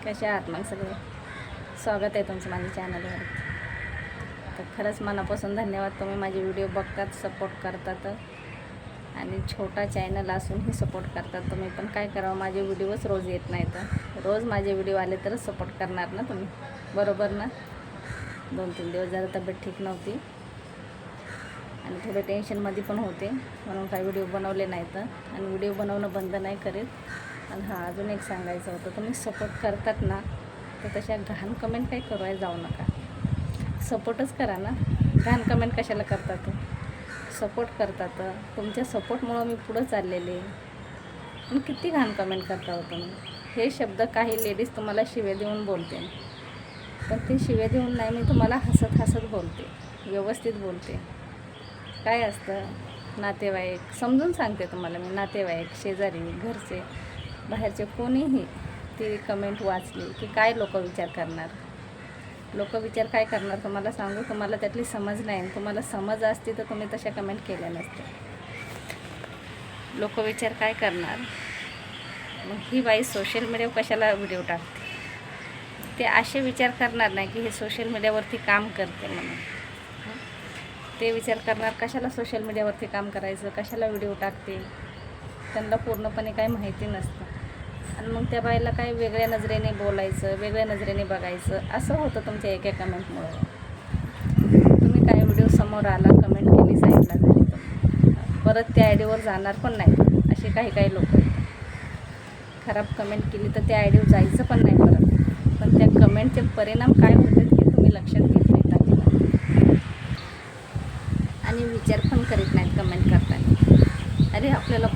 कसे आहात मग सगळे? स्वागत आहे तुमचं माझ्या चॅनलवर. तर खरंच मनापासून धन्यवाद, तुम्ही माझे व्हिडिओ बघतात, सपोर्ट करतात आणि छोटा चॅनल असूनही सपोर्ट करतात. तुम्ही पण काय करावं, माझे व्हिडिओच रोज येत नाही, तर रोज माझे व्हिडिओ आले तरच सपोर्ट करणार ना तुम्ही, बरोबर ना? 2-3 दिवस जरा तब्येत ठीक नव्हती आणि थोडे टेन्शनमध्ये पण होते, म्हणून काही व्हिडिओ बनवले नाहीत आणि व्हिडिओ बनवणं बंद नाही करीत. आणि हां, अजून एक सांगायचं होतं, तुम्ही सपोर्ट करतात ना, तर तशा घाण कमेंट काही करायला जाऊ नका. सपोर्टच करा ना, घाण कमेंट कशाला करतात? सपोर्ट करतात, तुमच्या सपोर्टमुळं मी पुढं चाललेले. पण किती घाण कमेंट करता हो तुम्ही. हे शब्द काही लेडीज तुम्हाला शिव्या देऊन बोलते, पण ते शिव्या देऊन नाही, मी तुम्हाला हसत हसत बोलते, व्यवस्थित बोलते. काय असतं, नातेवाईक समजून सांगते तुम्हाला मी, नातेवाईक, शेजारी, घरचे, बाहेरचे कोणीही ती कमेंट वाचली की काय लोक विचार करणार. लोक विचार काय करणार तुम्हाला सांगू, तुम्हाला त्यातली समज नाही. तुम्हाला समज असती तर तुम्ही तशा कमेंट केल्या नसत्या. लोक विचार काय करणार, मग ही बाई सोशल मीडियावर कशाला व्हिडिओ टाकते, ते असे विचार करणार नाही की हे सोशल मीडियावरती काम करते म्हणून. ते विचार करणार कशाला सोशल मीडियावरती काम करायचं, कशाला व्हिडिओ टाकते. त्यांना पूर्णपणे काही माहिती नसतं आणि मग त्या बाईला काय वेगळ्या नजरेने बोलायचं, वेगळ्या नजरेने बघायचं, असं होतं तुमच्या एका कमेंटमुळं. तुम्ही काय व्हिडिओ समोर आला, कमेंट केली, साईडला झाली, तर परत त्या आयडीवर जाणार पण नाही. असे काही लोक आहेत, खराब कमेंट केली तर त्या आयडीवर जायचं पण नाही परत. पण त्या कमेंटचे परिणाम काय होतात हे तुम्ही लक्षात घेत नाहीत अजिबात, आणि विचार पण करीत नाहीत कमेंट करताना. अरे आपल्याला,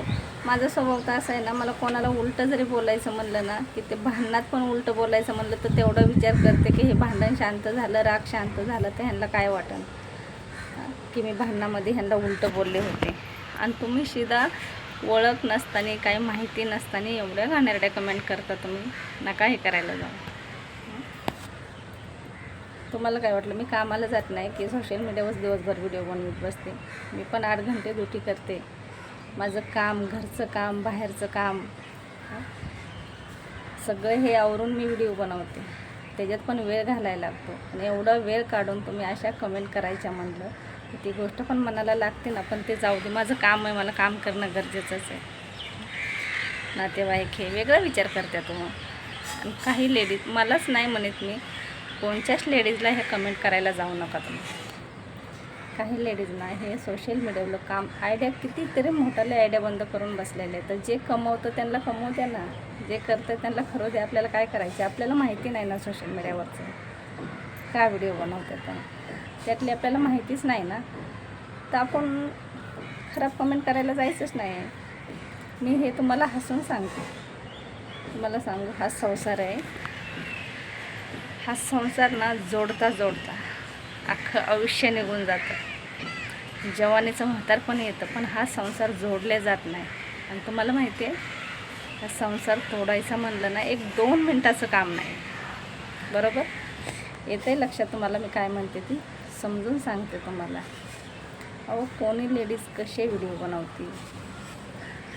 माझा स्वभाव तर असा आहे ना, मला कोणाला उलटं जरी बोलायचं म्हणलं ना, की ते भांडणात पण उलटं बोलायचं म्हणलं तर तेवढा विचार करते की हे भांडण शांत झालं, राग शांत झालं तर ह्यांना काय वाटेल की मी भांडणामध्ये ह्यांना उलटं बोलले होते. आणि तुम्ही सीधा ओळख नसताना, काही माहिती नसताना एवढ्या घाणेरड्या कमेंट करता तुम्ही. नका हे करायला जाऊ. तुम्हाला काय वाटलं मी कामाला जात नाही की सोशल मीडियावर दिवसभर व्हिडिओ बनवत बसते? मी पण 8 घंटे ड्युटी करते. माझं काम, घरचं काम, बाहेरचं काम, सगळं हे आवरून मी व्हिडिओ बनवते. त्याच्यात पण वेळ घालायला लागतो. आणि एवढा वेळ काढून तुम्ही अशा कमेंट करायच्या म्हणलं की ती गोष्ट पण मनाला लागते ना. पण ते जाऊ दे, माझं काम आहे, मला काम करणं गरजेचंच आहे. नातेवाईक हे वेगळा विचार करतात तुम्ही. आणि काही लेडीज, मलाच नाही म्हणत मी, कोणत्याच लेडीजला हे कमेंट करायला जाऊ नका तुम्ही. काही लेडीजना हे सोशल मीडियावरलं काम, आयडिया कितीतरी मोठाले आयडिया बंद करून बसलेले आहेत. तर जे कमवतं त्यांना कमवू द्या ना, जे करतं त्यांना खरं द्या. आपल्याला काय करायचं, आपल्याला माहिती नाही ना सोशल मीडियावरचं काय व्हिडिओ बनवतात, त्यातली आपल्याला माहितीच नाही ना, तर आपण खराब कमेंट करायला जायचंच नाही. मी हे तुम्हाला हसून सांगते. तुम्हाला सांगू, हा संसार आहे, हा संसार ना जोडता जोडता अख्खं आयुष्य निघून जातं, जवानीचं म्हातारपण येतं, पण हा संसार जोडले जात नाही. आणि तुम्हाला माहिती आहे, हा संसार तोडायचा म्हणलं ना, 1-2 मिनटाचं काम नाही, बरोबर? येतं आहे लक्षात तुम्हाला मी काय म्हणते, ती समजून सांगते तुम्हाला. अहो, कोणी लेडीज कसे व्हिडिओ बनवते,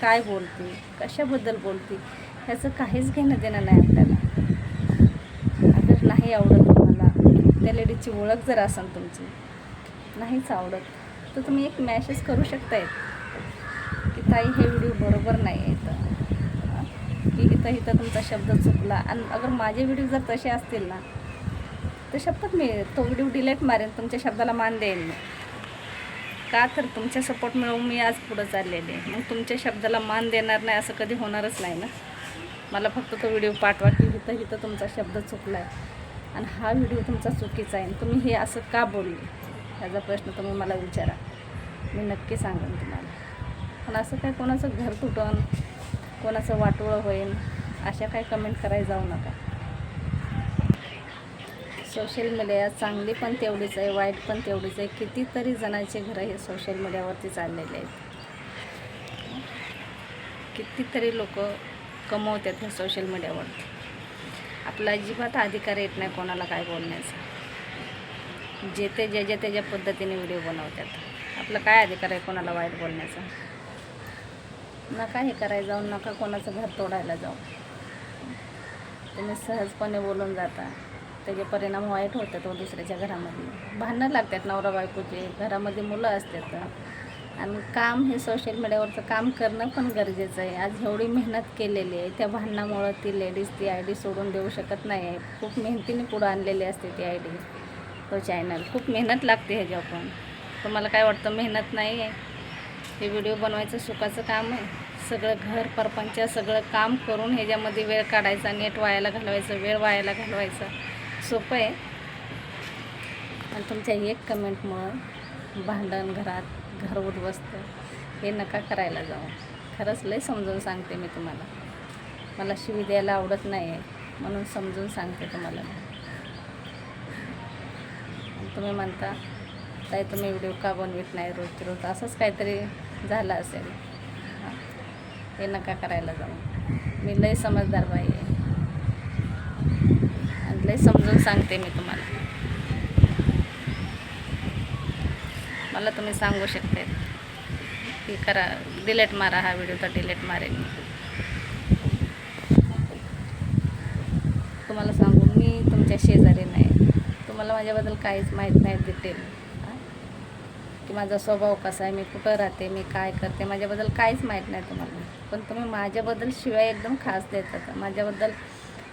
काय बोलते, कशाबद्दल बोलते, ह्याचं काहीच घेणं देणं नाही आपल्याला. अगर नाही आवडत तुम्हाला, त्या लेडीजची ओळख जर असेल तुमची, नाहीच आवडत, तर तुम्ही एक मॅसेज करू शकताय की ताई हे व्हिडिओ बरोबर नाही आहे, की इथं तुमचा शब्द चुकला. आणि अगर माझे व्हिडिओ जर तसे असतील ना, तर शपथ मी तो व्हिडिओ डिलीट मारेन, तुमच्या शब्दाला मान देईन मी. का तर तुमच्या सपोर्ट मिळवून मी आज पुढं चाललेले. मग तुमच्या शब्दाला मान देणार नाही असं कधी होणारच नाही ना. मला फक्त तो व्हिडिओ पाठवा की इथं तुमचा शब्द चुकला आहे आणि हा व्हिडिओ तुमचा चुकीचा आहे, तुम्ही हे असं का बोलले, ह्याचा प्रश्न तुम्ही मला विचारा, मी नक्की सांगेन तुम्हाला. पण असं काय कोणाचं घर तुटन, कोणाचं वाटोळं होईन, अशा काय कमेंट करायला जाऊ नका. सोशल मीडिया चांगली पण तेवढीच आहे, वाईट पण तेवढीच आहे. कितीतरी जणांचे घरं हे सोशल मीडियावरती चाललेले आहेत. कितीतरी लोक कमवतात हे सोशल मीडियावरती. आपला अजिबात अधिकार येत नाही कोणाला काय बोलण्याचा. जे ते ज्याच्या त्याच्या पद्धतीने व्हिडिओ बनवतात. आपला काय अधिकार आहे कोणाला वाईट बोलण्याचा? नका हे करायला जाऊ, नका कोणाचं घर तोडायला जाऊ. तुम्ही सहजपणे बोलून जाता, त्याचे परिणाम वाईट होतात व दुसऱ्याच्या घरामध्ये भांडणं लागतात नवरा बायकोचे, घरामध्ये मुलं असतात. आणि काम हे सोशल मीडियावरचं काम करणं पण गरजेचं आहे. आज एवढी मेहनत केलेली आहे, त्या भांडणामुळं ती लेडीज ती आय डी सोडून देऊ शकत नाही आहे. खूप मेहनतीने पुढं आणलेली असते ती आय डी, तो चॅनल. खूप मेहनत लागते ह्याच्यावर पण. तुम्हाला काय वाटतं मेहनत नाही आहे? हे व्हिडिओ बनवायचं सुखाचं काम आहे. सगळं घर परपंच सगळं काम करून ह्याच्यामध्ये वेळ काढायचा, नेट वायाला घालवायचं, वेळ वायाला घालवायचा सोपं आहे. आणि तुमच्या एक कमेंटमुळं भांडण घरात घर उद्ध्वस्त, हे नका करायला जाऊ. खरंच लय समजून सांगते मी तुम्हाला. मला शिवी द्यायला आवडत नाही आहे, म्हणून समजून सांगते तुम्हाला. तुम्ही म्हणता ताई तुम्ही व्हिडिओ का बनवित नाही रोजची रोज, असंच काहीतरी झालं असेल. हे नका करायला जाऊ. मी लय समजदार बाई आहे आणि लय समजून सांगते मी तुम्हाला. मला तुम्ही सांगू शकते की करा, डिलीट मारा हा व्हिडिओ, तर डिलीट मारेन मी. तुम्हाला सांगू, मी तुमच्या शेजारी नाही. तुम्हाला माझ्याबद्दल काहीच माहीत नाही डिटेल, की माझा स्वभाव कसा आहे, मी कुठं राहते, मी काय करते, माझ्याबद्दल काहीच माहीत नाही तुम्हाला. पण तुम्ही माझ्याबद्दल शिवाय एकदम खास देतात. माझ्याबद्दल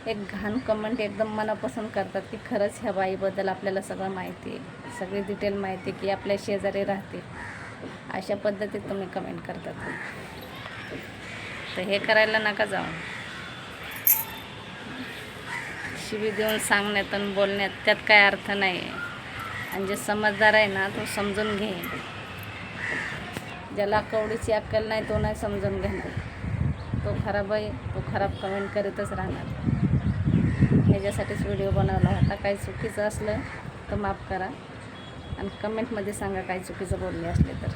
एक घाण कमेंट एकदम मनापासून करतात की खरंच ह्या बाईबद्दल आपल्याला सगळं माहिती आहे, सगळी डिटेल माहिती आहे, की आपल्या शेजारी राहते. अशा पद्धतीत तुम्ही कमेंट करतात. तर हे करायला नका जाऊ. शिवी देऊन सांगण्यात आणि बोलण्यात त्यात काय अर्थ नाही आहे. आणि जे समजदार आहे ना, तो समजून घेईन. ज्याला कवडीची अक्कल नाही तो नाही समजून घेणार. तो खराब आहे, तो खराब कमेंट करीतच राहणार. ह्याच्यासाठीच व्हिडिओ बनवला होता. काही चुकीचं असलं तर माफ करा आणि कमेंटमध्ये सांगा काही चुकीचं बोलले असले तर.